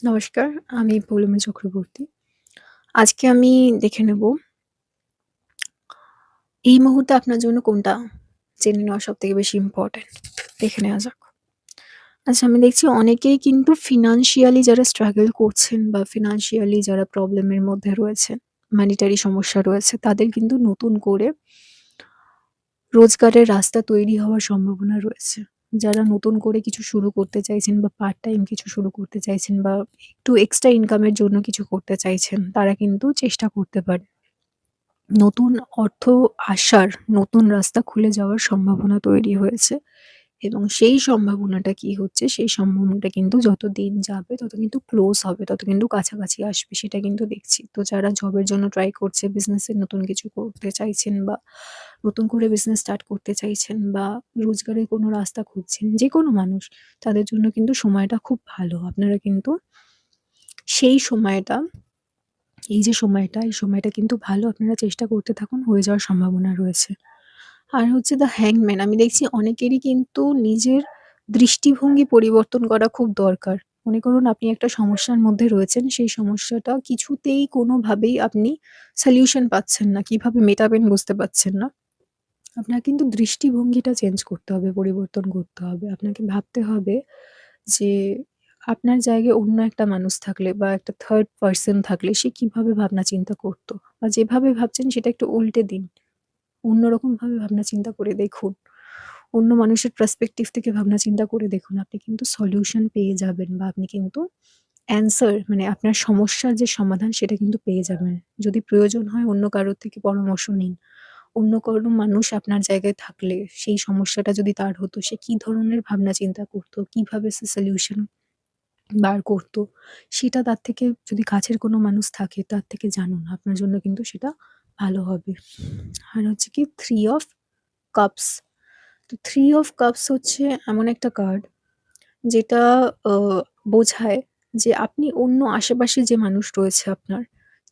নমস্কার, আমি পৌলমী চক্রবর্তী। আজকে আমি দেখে নেব এই মুহূর্তে আপনার জন্য কোনটা জেনে নেওয়া সবথেকে বেশি ইম্পোর্টেন্ট। দেখে নেওয়া যাক। আচ্ছা, আমি দেখছি অনেকেই কিন্তু ফিন্যান্সিয়ালি যারা স্ট্রাগল করছেন বা ফিন্যান্সিয়ালি যারা প্রবলেম এর মধ্যে রয়েছেন, মানিটারি সমস্যা রয়েছে, তাদের কিন্তু নতুন করে রোজগারের রাস্তা তৈরি হওয়ার সম্ভাবনা রয়েছে। যারা নতুন করে কিছু শুরু করতে চাইছেন বা পার্ট টাইম কিছু শুরু করতে চাইছেন বা একটু এক্সট্রা ইনকামের জন্য কিছু করতে চাইছেন, তারা কিন্তু চেষ্টা করতে পারেন। নতুন অর্থ আসার, নতুন রাস্তা খুলে যাওয়ার সম্ভাবনা তৈরি হয়েছে এবং সেই সম্ভাবনাটা কি হচ্ছে, সেই সম্ভাবনাটা কিন্তু যত দিন যাবে তত কিন্তু ক্লোজ হবে, তত কিন্তু কাছাকাছি আসবে সেটা কিন্তু দেখছি। তো যারা জবের জন্য ট্রাই করছে, বিজনেসের নতুন কিছু করতে চাইছেন বা নতুন করে বিজনেস স্টার্ট করতে চাইছেন বা রোজগারের কোনো রাস্তা খুঁজছেন, যেকোনো মানুষ তাদের জন্য কিন্তু সময়টা খুব ভালো। আপনারা কিন্তু সেই সময়টা এই যে সময়টা, এই সময়টা কিন্তু ভালো। আপনারা চেষ্টা করতে থাকুন, হয়ে যাওয়ার সম্ভাবনা রয়েছে। আর হচ্ছে দ্য হ্যাংম্যান, আমি দেখছি অনেকেরই কিন্তু নিজের দৃষ্টিভঙ্গি পরিবর্তন করা খুব দরকার। মনে করুন আপনি একটা সমস্যার মধ্যে রয়েছেন, সেই সমস্যাটা কিছুতেই কোনোভাবেই আপনি সলিউশন পাচ্ছেন না। কিভাবে মেটাবেন বুঝতে পারছেন না। আপনার কিন্তু দৃষ্টিভঙ্গিটা চেঞ্জ করতে হবে, পরিবর্তন করতে হবে। আপনাকে ভাবতে হবে যে আপনার জায়গায় অন্য একটা মানুষ থাকলে বা একটা থার্ড পারসন থাকলে সে কিভাবে ভাবনা চিন্তা করত? বা যেভাবে ভাবছেন সেটা একটু উল্টে দিন। অন্যরকমভাবে ভাবনা চিন্তা করে দেখুন। অন্য মানুষের পার্সপেক্টিভ থেকে ভাবনা চিন্তা করে দেখুন। আপনি কিন্তু সলিউশন পেয়ে যাবেন বা আপনি কিন্তু অ্যান্সার মানে আপনার সমস্যার যে সমাধান সেটা কিন্তু পেয়ে যাবেন। যদি প্রয়োজন হয় অন্য কারো থেকে পরামর্শ নিন। অন্য কোনো মানুষ আপনার জায়গায় থাকলে সেই সমস্যাটা যদি তার হতো, সে কি ধরনের ভাবনা চিন্তা করত? কিভাবে সে সলিউশন বার করত? সেটা তার থেকে যদি কাছের কোনো মানুষ থাকে তার থেকে জানুন। আপনার জন্য কিন্তু সেটা ভালো হবে। আর হচ্ছে কি 3 অফ কাপস। তো 3 অফ কাপস হচ্ছে এমন একটা কার্ড যেটা আ বোঝায় যে আপনি অন্য আশেপাশে যে মানুষ রয়েছে আপনার,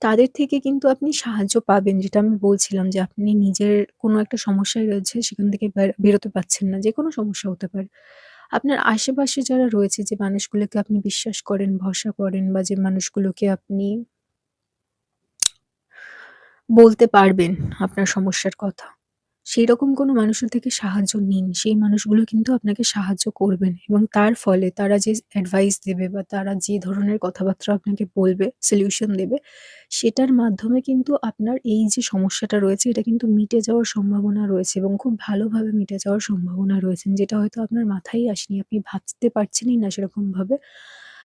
তাদের থেকে কিন্তু আপনি সাহায্য পাবেন। যেটা আমি বলছিলাম যে আপনি নিজের কোনো একটা সমস্যায় রয়েছে সেখান থেকে বেরোতে পারছেন না। যেকোনো সমস্যা হতে পারে। আপনার আশেপাশে যারা রয়েছে, যে মানুষগুলোকে আপনি বিশ্বাস করেন, ভরসা করেন বা যে মানুষগুলোকে আপনি বলতে পারবেন আপনার সমস্যার কথা। সেইরকম কোনো মানুষের থেকে সাহায্য নিন। সেই মানুষগুলো কিন্তু আপনাকে সাহায্য করবেন এবং তার ফলে তারা যে অ্যাডভাইস দেবে বা তারা যে ধরনের কথাবার্তা আপনাকে বলবে, সলিউশন দেবে, সেটার মাধ্যমে কিন্তু আপনার এই যে সমস্যাটা রয়েছে এটা কিন্তু মিটে যাওয়ার সম্ভাবনা রয়েছে এবং খুব ভালোভাবে মিটে যাওয়ার সম্ভাবনা রয়েছে। যেটা হয়তো আপনার মাথায়ই আসেনি। আপনি ভাবতে পারছেনই না সেরকমভাবে।